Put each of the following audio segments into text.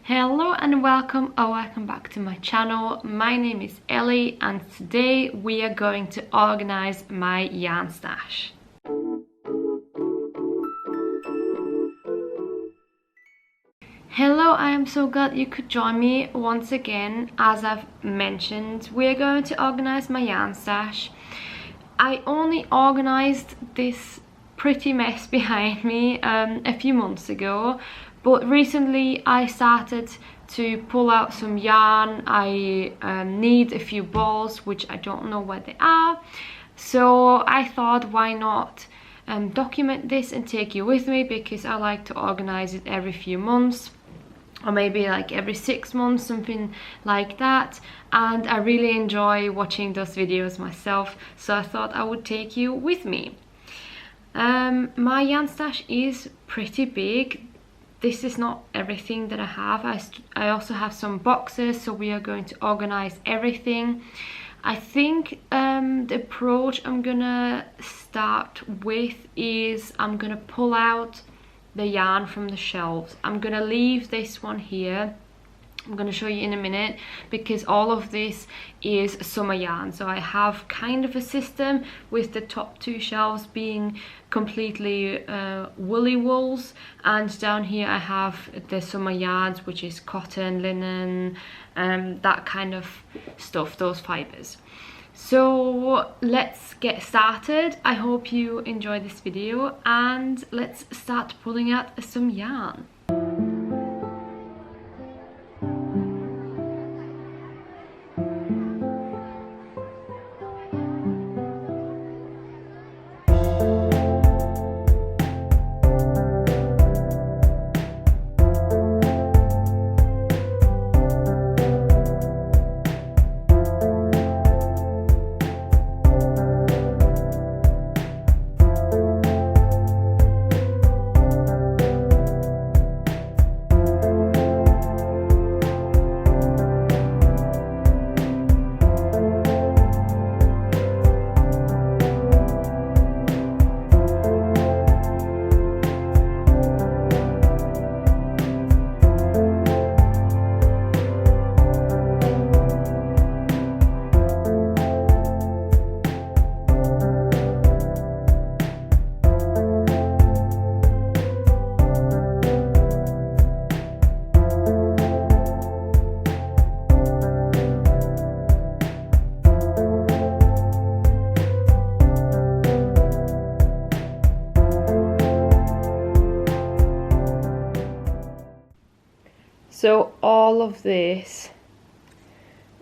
Hello and welcome back to my channel. My name is Ellie and today we are going to organize my yarn stash. Hello, I am so glad you could join me once again. As I've mentioned, we're going to organize my yarn stash. I only organized this pretty mess behind me a few months ago, but recently I started to pull out some yarn. I need a few balls which I don't know where they are, so I thought why not document this and take you with me, because I like to organize it every few months, or maybe like every 6 months, something like that, and I really enjoy watching those videos myself, so I thought I would take you with me. My yarn stash is pretty big. This is not everything that I have. I also have some boxes, so we are going to organize everything. I think the approach I'm gonna start with is I'm gonna pull out the yarn from the shelves. I'm gonna leave this one here. I'm going to show you in a minute, because all of this is summer yarn. So I have kind of a system with the top 2 shelves being completely woolly wools, and down here I have the summer yarns, which is cotton, linen, that kind of stuff, those fibers. So let's get started. I hope you enjoy this video and let's start pulling out some yarn. So all of this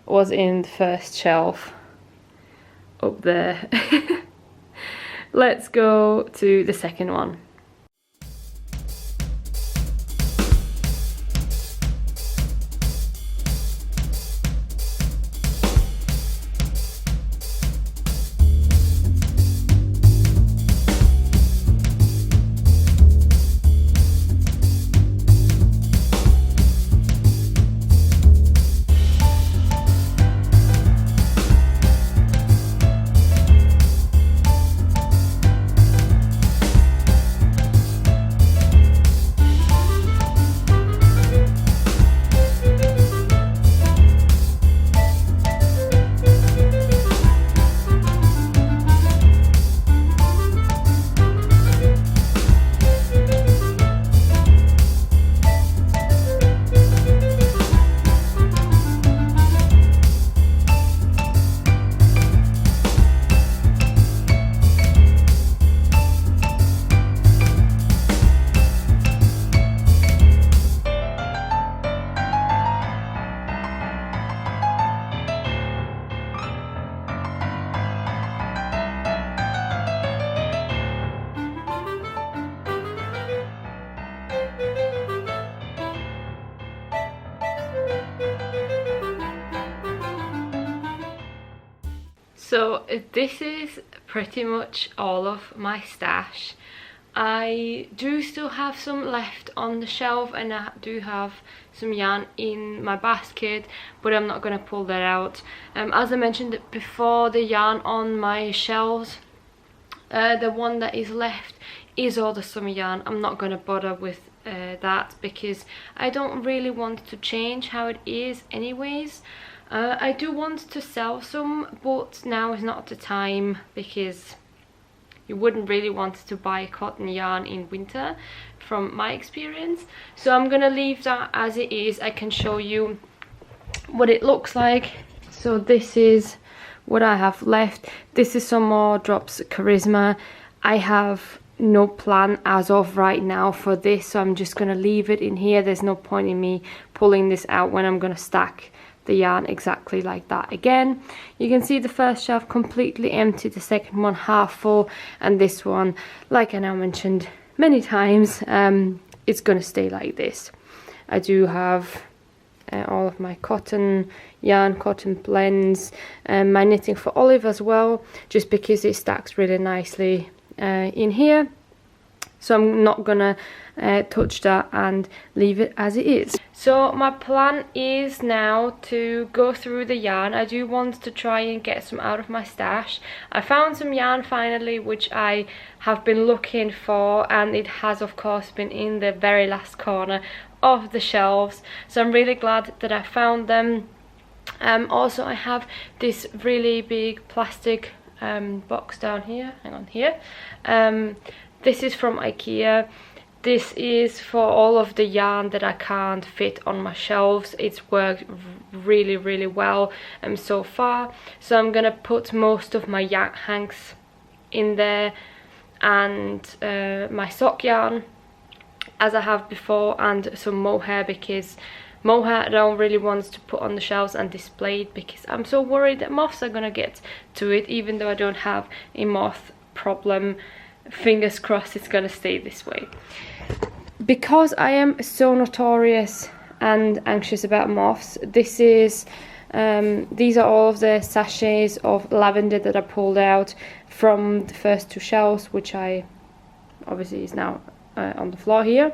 was in the first shelf up there. Let's go to the second one. So this is pretty much all of my stash. I do still have some left on the shelf, and I do have some yarn in my basket, but I'm not going to pull that out. As I mentioned before, the yarn on my shelves, the one that is left is all the summer yarn. I'm not going to bother with that because I don't really want to change how it is anyways. I do want to sell some, but now is not the time because you wouldn't really want to buy cotton yarn in winter from my experience. So I'm gonna leave that as it is. I can show you what it looks like. So this is what I have left. This is some more drops Charisma. I have no plan as of right now for this, so I'm just gonna leave it in here. There's no point in me pulling this out when I'm gonna stack the yarn exactly like that again. You can see the first shelf completely empty, the second one half full, and this one, like I now mentioned many times, it's gonna stay like this. I do have all of my cotton yarn, cotton blends, my knitting for Olive as well, just because it stacks really nicely in here. So I'm not gonna touch that and leave it as it is. So my plan is now to go through the yarn. I do want to try and get some out of my stash. I found some yarn finally, which I have been looking for, and it has of course been in the very last corner of the shelves. So I'm really glad that I found them. Also I have this really big plastic box down here, hang on here. This is from IKEA. This is for all of the yarn that I can't fit on my shelves. It's worked really, really well so far. So I'm gonna put most of my yarn hanks in there, and my sock yarn as I have before, and some mohair, because mohair I don't really want to put on the shelves and display it because I'm so worried that moths are gonna get to it, even though I don't have a moth problem. Fingers crossed it's gonna stay this way. Because I am so notorious and anxious about moths, this is these are all of the sachets of lavender that I pulled out from the first two shelves, which I obviously is now on the floor here.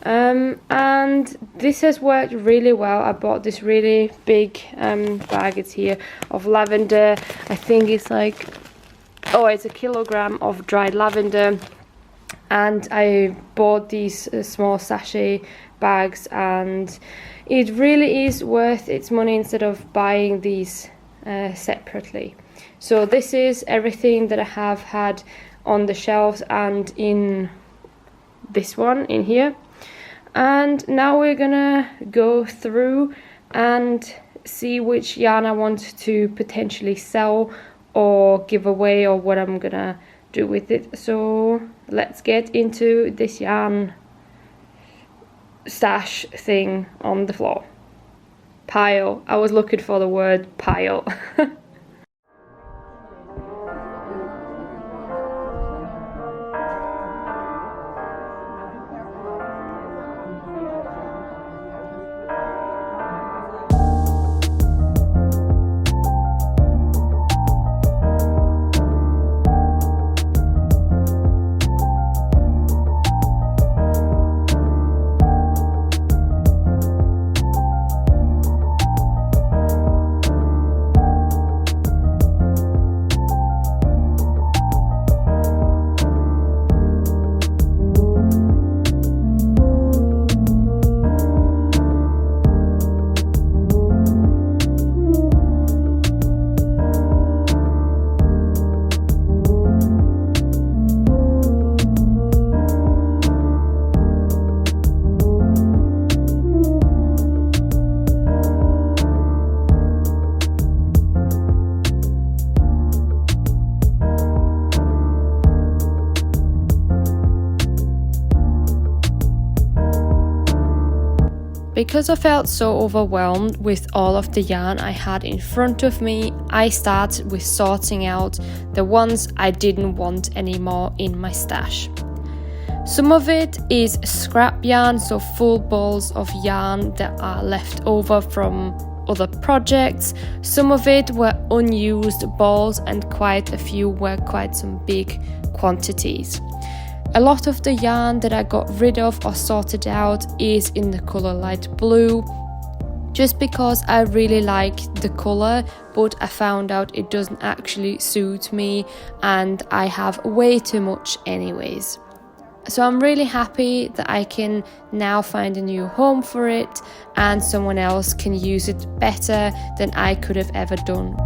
And this has worked really well. I bought this really big bag, it's here, of lavender. I think it's like, oh, it's 1 kilogram of dried lavender, and I bought these small sachet bags, and it really is worth its money instead of buying these separately. So this is everything that I have had on the shelves and in this one in here. And now we're gonna go through and see which yarn I want to potentially sell or give away, or what I'm gonna do with it. So let's get into this yarn stash thing on the floor. Pile. I was looking for the word pile. Because I felt so overwhelmed with all of the yarn I had in front of me, I started with sorting out the ones I didn't want anymore in my stash. Some of it is scrap yarn, so full balls of yarn that are left over from other projects. Some of it were unused balls, and quite a few were quite some big quantities. A lot of the yarn that I got rid of or sorted out is in the colour light blue, just because I really like the colour, but I found out it doesn't actually suit me and I have way too much anyways. So I'm really happy that I can now find a new home for it and someone else can use it better than I could have ever done.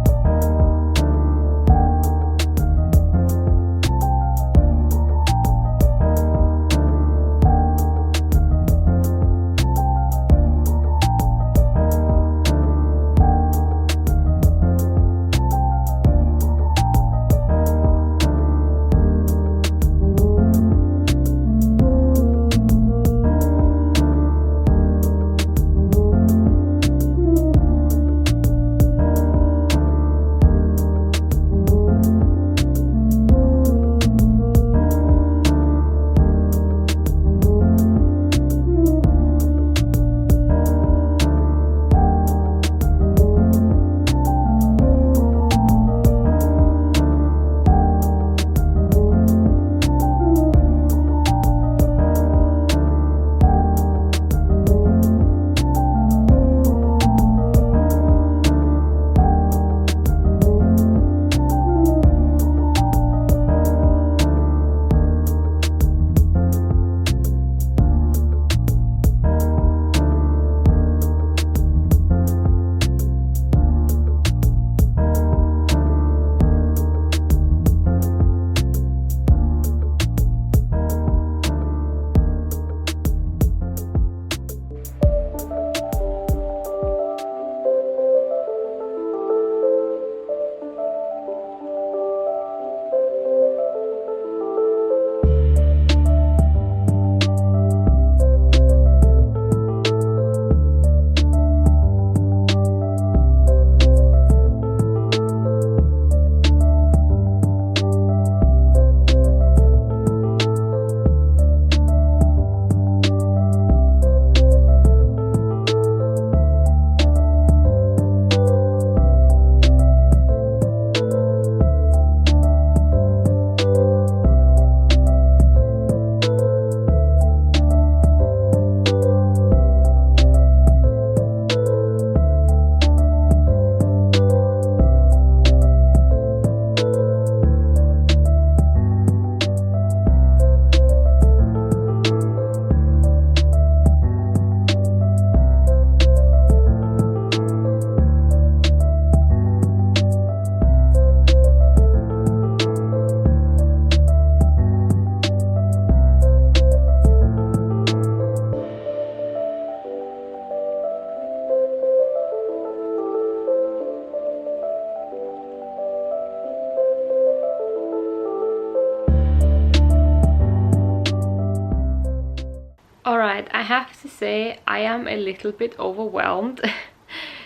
Alright, I have to say I am a little bit overwhelmed.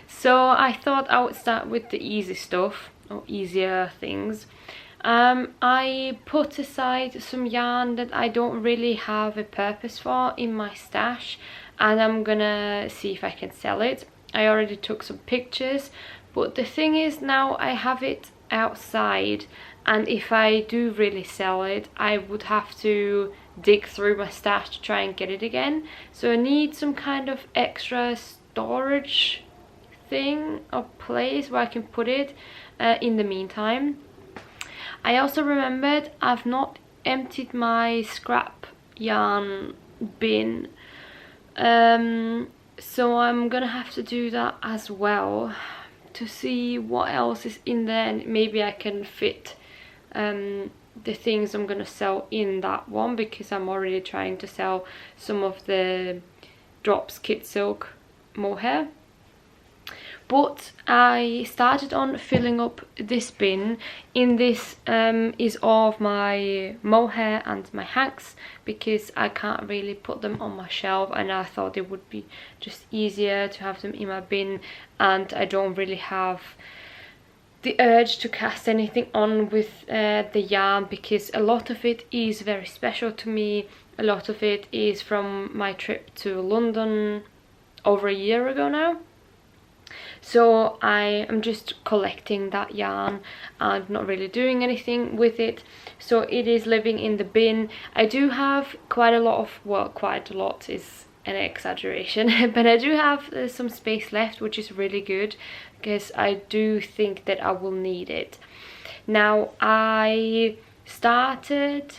So I thought I would start with the easy stuff, or easier things. I put aside some yarn that I don't really have a purpose for in my stash, and I'm gonna see if I can sell it. I already took some pictures, but the thing is now I have it outside, and if I do really sell it, I would have to dig through my stash to try and get it again. So I need some kind of extra storage thing or place where I can put it in the meantime. I also remembered I've not emptied my scrap yarn bin, so I'm gonna have to do that as well to see what else is in there, and maybe I can fit the things I'm gonna sell in that one, because I'm already trying to sell some of the drops kid silk mohair. But I started on filling up this bin. In this is all of my mohair and my hanks, because I can't really put them on my shelf, and I thought it would be just easier to have them in my bin, and I don't really have the urge to cast anything on with the yarn, because a lot of it is very special to me. A lot of it is from my trip to London over a year ago now. So I am just collecting that yarn and not really doing anything with it. So it is living in the bin. I do have quite a lot of, well, quite a lot is an exaggeration, but I do have some space left, which is really good, because I do think that I will need it. Now I started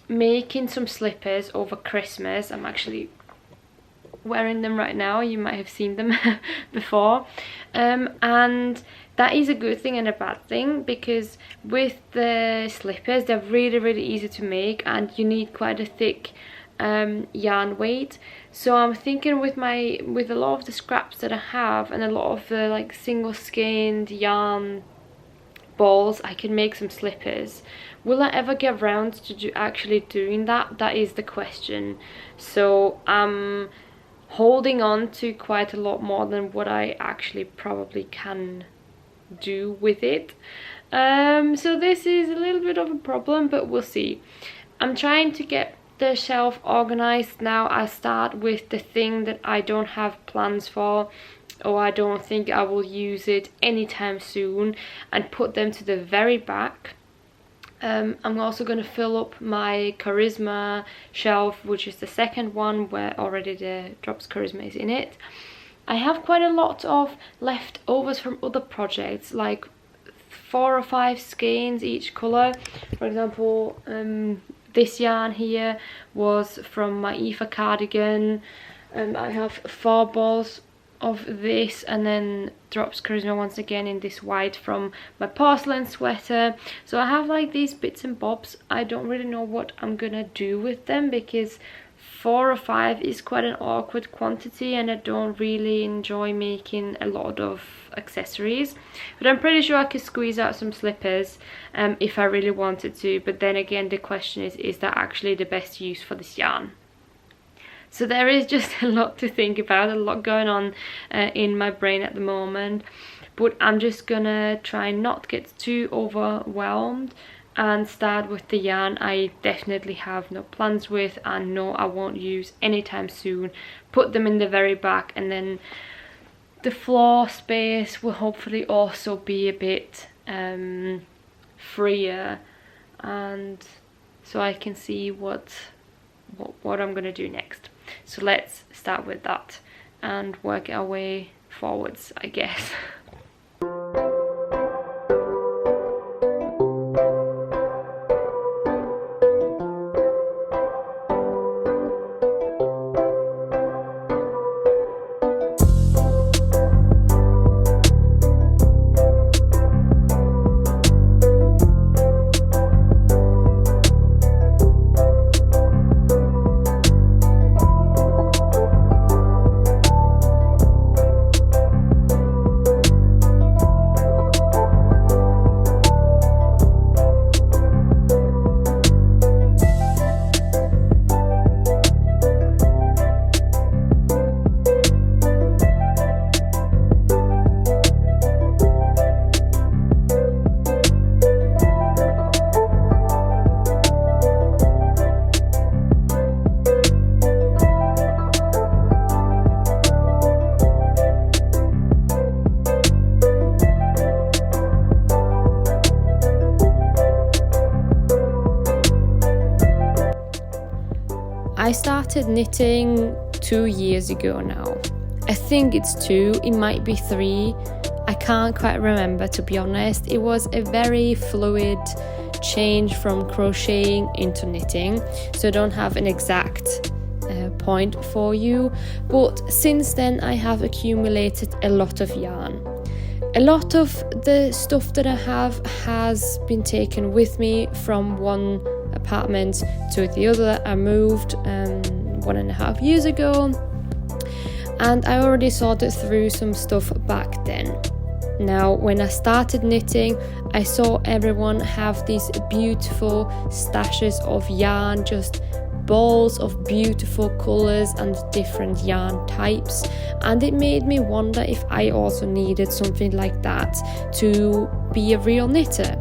making some slippers over Christmas. I'm actually wearing them right now. You might have seen them before, and that is a good thing and a bad thing, because with the slippers, they're really easy to make and you need quite a thick yarn weight. So I'm thinking with a lot of the scraps that I have and a lot of the like single skeined yarn balls, I can make some slippers. Will I ever get around to actually doing that? That is the question. So I'm holding on to quite a lot more than what I actually probably can do with it. So this is a little bit of a problem, but we'll see. I'm trying to get the shelf organized now. I start with the thing that I don't have plans for, or I don't think I will use it anytime soon, and put them to the very back. I'm also going to fill up my Charisma shelf, which is the second one where already the Drops Charisma is in it. I have quite a lot of leftovers from other projects, like 4 or 5 skeins each colour. For example, this yarn here was from my Aoife cardigan. I have 4 balls of this, and then Drops Charisma once again in this white from my porcelain sweater. So I have like these bits and bobs. I don't really know what I'm gonna do with them, because 4 or 5 is quite an awkward quantity and I don't really enjoy making a lot of accessories. But I'm pretty sure I could squeeze out some slippers if I really wanted to. But then again, the question is that actually the best use for this yarn? So there is just a lot to think about, a lot going on in my brain at the moment. But I'm just gonna try not get too overwhelmed and start with the yarn I definitely have no plans with and know I won't use anytime soon. Put them in the very back, and then the floor space will hopefully also be a bit freer, and so I can see what I'm gonna do next. So let's start with that and work our way forwards, I guess. I started knitting 2 years ago now. I think it's 2, it might be 3. I can't quite remember, to be honest. It was a very fluid change from crocheting into knitting, so I don't have an exact point for you. But since then I have accumulated a lot of yarn. A lot of the stuff that I have has been taken with me from one apartment to the other. I moved 1.5 years ago, and I already sorted through some stuff back then. Now, when I started knitting, I saw everyone have these beautiful stashes of yarn, just balls of beautiful colours and different yarn types, and it made me wonder if I also needed something like that to be a real knitter.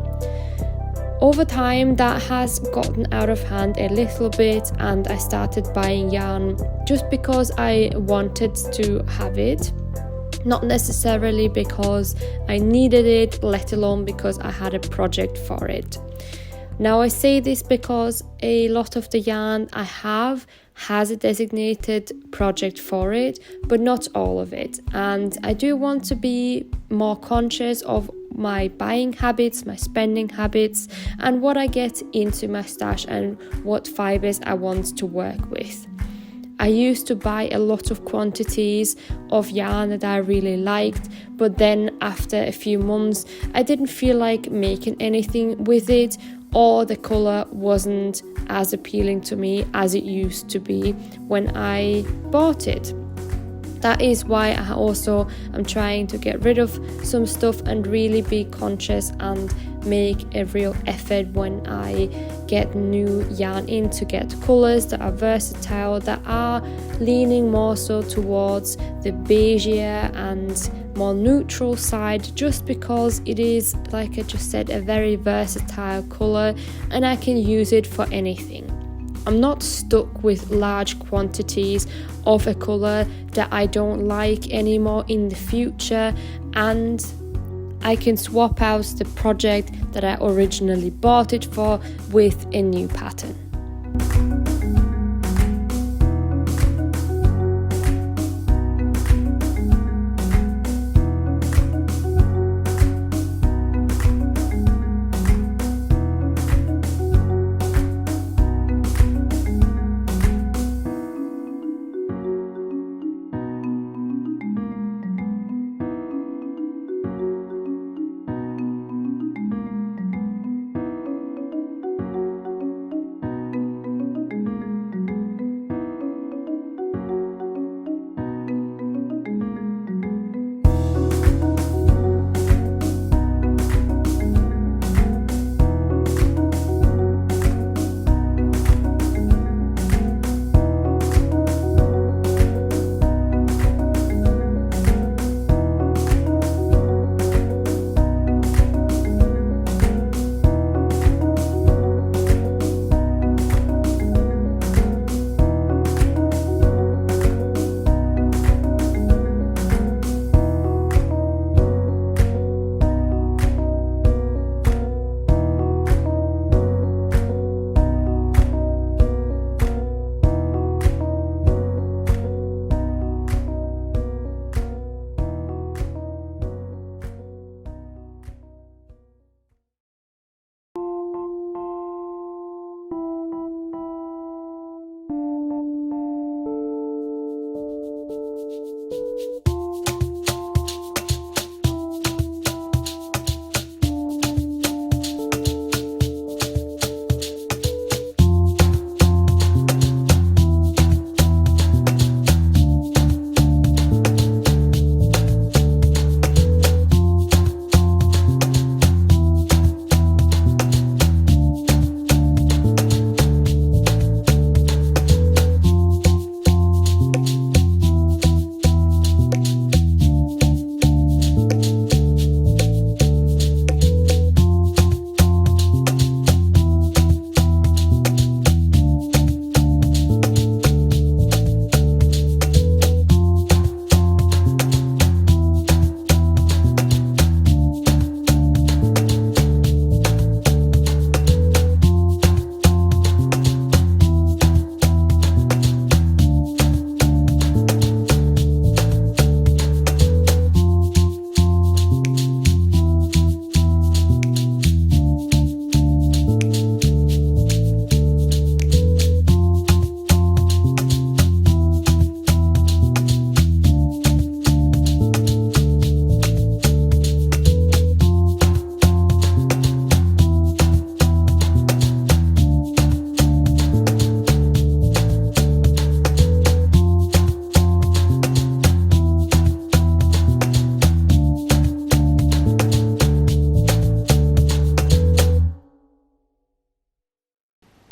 Over time that has gotten out of hand a little bit, and I started buying yarn just because I wanted to have it, not necessarily because I needed it, let alone because I had a project for it. Now I say this because a lot of the yarn I have has a designated project for it, but not all of it. And I do want to be more conscious of my buying habits, my spending habits, and what I get into my stash and what fibers I want to work with. I used to buy a lot of quantities of yarn that I really liked, but then after a few months I didn't feel like making anything with it, or the colour wasn't as appealing to me as it used to be when I bought it. That is why I also am trying to get rid of some stuff and really be conscious and make a real effort when I get new yarn in to get colours that are versatile, that are leaning more so towards the beigeier and more neutral side, just because it is, like I just said, a very versatile colour and I can use it for anything. I'm not stuck with large quantities of a colour that I don't like anymore in the future, and I can swap out the project that I originally bought it for with a new pattern.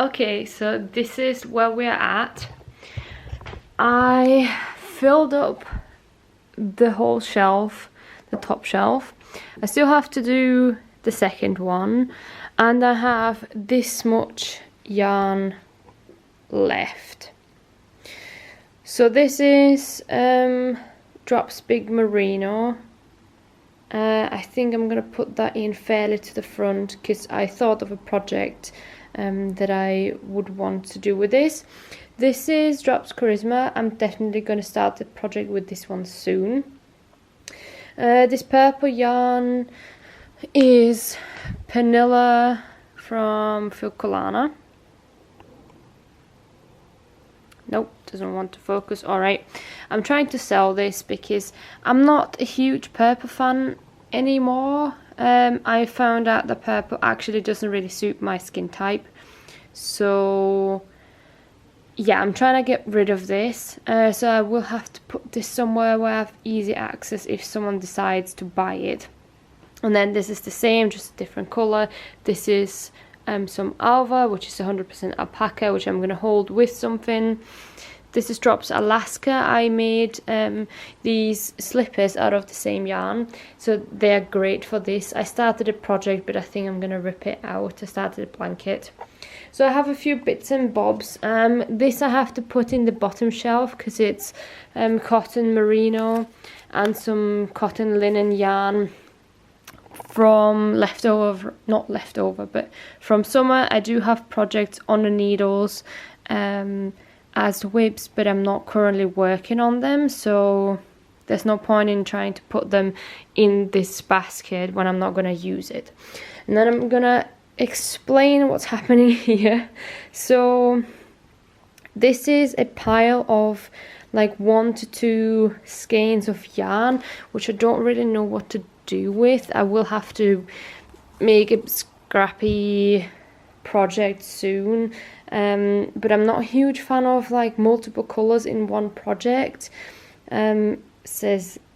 Okay, so this is where we're at. I filled up the whole shelf, the top shelf. I still have to do the second one, and I have this much yarn left. So this is Drops Big Merino. I think I'm gonna put that in fairly to the front because I thought of a project that I would want to do with this. This is Drops Charisma. I'm definitely going to start the project with this one soon. This purple yarn is Panilla from Filcolana. Nope, doesn't want to focus. Alright, I'm trying to sell this because I'm not a huge purple fan anymore. I found out that purple actually doesn't really suit my skin type. So yeah, I'm trying to get rid of this. So I will have to put this somewhere where I have easy access if someone decides to buy it. And then this is the same, just a different colour. This is some alva, which is 100% alpaca, which I'm going to hold with something. This is Drops Alaska. I made these slippers out of the same yarn, so they're great for this. I started a project, but I think I'm going to rip it out. I started a blanket. So I have a few bits and bobs. This I have to put in the bottom shelf because it's cotton merino and some cotton linen yarn from not leftover, but from summer. I do have projects on the needles as whips, but I'm not currently working on them, so there's no point in trying to put them in this basket when I'm not going to use it. And then I'm going to explain what's happening here. So this is a pile of like 1 to 2 skeins of yarn, which I don't really know what to do with. I will have to make a scrappy project soon, but I'm not a huge fan of like multiple colors in one project.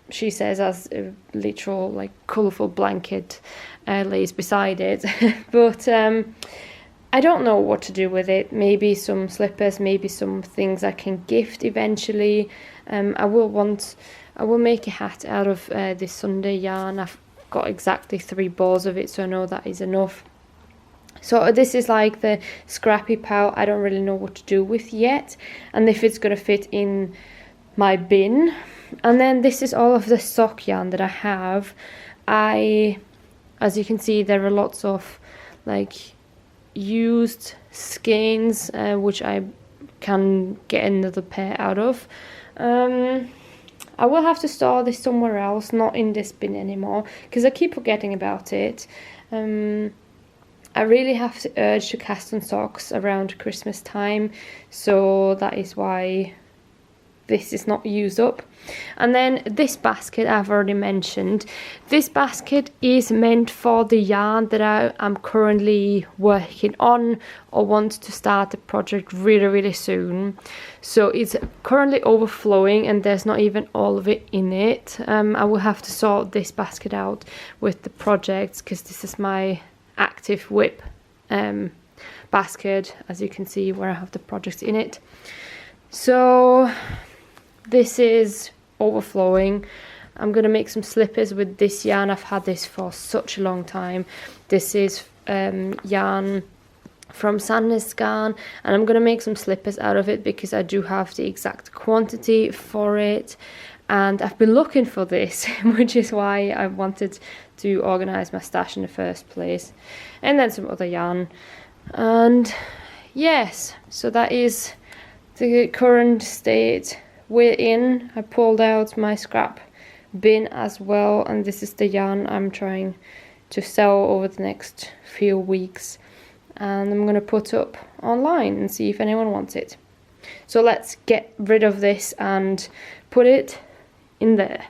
She says as a literal like colorful blanket lays beside it. But I don't know what to do with it. Maybe some slippers, maybe some things I can gift eventually. I will make a hat out of this Sunday yarn. I've got exactly 3 balls of it, so I know that is enough. So this is like the scrappy pile I don't really know what to do with yet, and if it's going to fit in my bin. And then this is all of the sock yarn that I have. As you can see, there are lots of like used skeins, which I can get another pair out of. I will have to store this somewhere else, not in this bin anymore, because I keep forgetting about it. I really have to urge to cast on socks around Christmas time, so that is why this is not used up. And then this basket I've already mentioned. This basket is meant for the yarn that I am currently working on or want to start a project really soon. So it's currently overflowing and there's not even all of it in it. I will have to sort this basket out with the projects because this is my active whip basket, as you can see, where I have the projects in it. So this is overflowing. I'm going to make some slippers with this yarn. I've had this for such a long time. This is yarn from Sandnes Garn, and I'm going to make some slippers out of it because I do have the exact quantity for it. And I've been looking for this, which is why I wanted to organise my stash in the first place. And then some other yarn. And yes, so that is the current state we're in. I pulled out my scrap bin as well, and this is the yarn I'm trying to sell over the next few weeks. And I'm going to put up online and see if anyone wants it. So let's get rid of this and put it in there.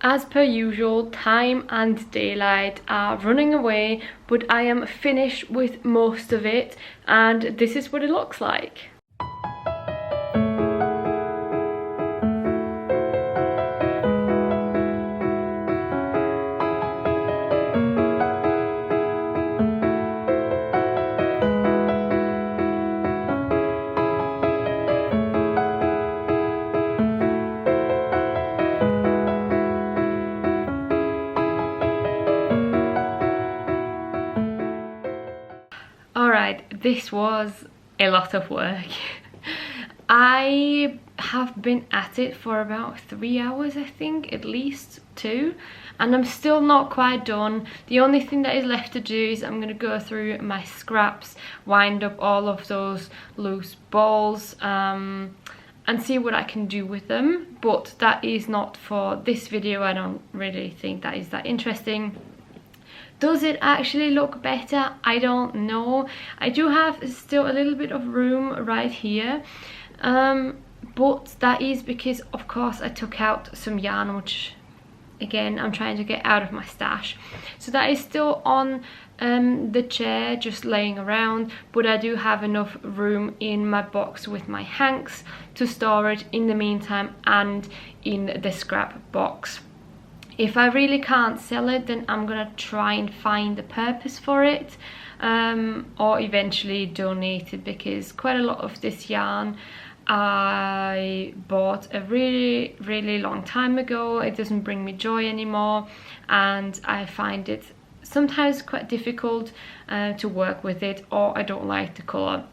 As per usual, time and daylight are running away, but I am finished with most of it, and this is what it looks like. Alright, this was a lot of work. I have been at it for about 3 hours, I think, at least 2, and I'm still not quite done. The only thing that is left to do is I'm going to go through my scraps, wind up all of those loose balls, and see what I can do with them. But that is not for this video. I don't really think that is that interesting. Does it actually look better? I don't know. I do have still a little bit of room right here, but that is because, of course, I took out some yarn, which again I'm trying to get out of my stash. So that is still on the chair, just laying around, but I do have enough room in my box with my hanks to store it in the meantime, and in the scrap box. If I really can't sell it, then I'm gonna try and find a purpose for it, or eventually donate it, because quite a lot of this yarn I bought a really long time ago. It doesn't bring me joy anymore, and I find it sometimes quite difficult to work with it, or I don't like the colour.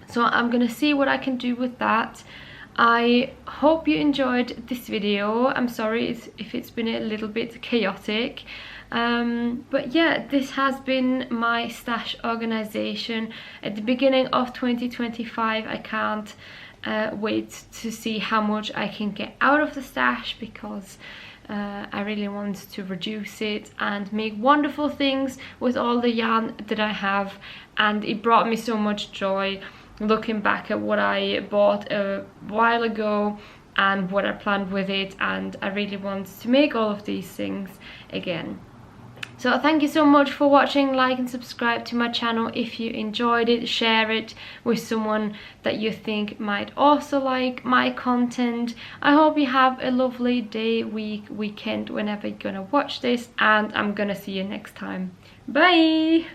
So I'm gonna see what I can do with that. I hope you enjoyed this video. I'm sorry if it's been a little bit chaotic, but yeah, this has been my stash organization at the beginning of 2025. I can't wait to see how much I can get out of the stash, because I really want to reduce it and make wonderful things with all the yarn that I have, and it brought me so much joy looking back at what I bought a while ago and what I planned with it, and I really want to make all of these things again. So thank you so much for watching. Like and subscribe to my channel if you enjoyed it. Share it with someone that you think might also like my content. I hope you have a lovely day, week, weekend, whenever you're gonna watch this, and I'm gonna see you next time. Bye!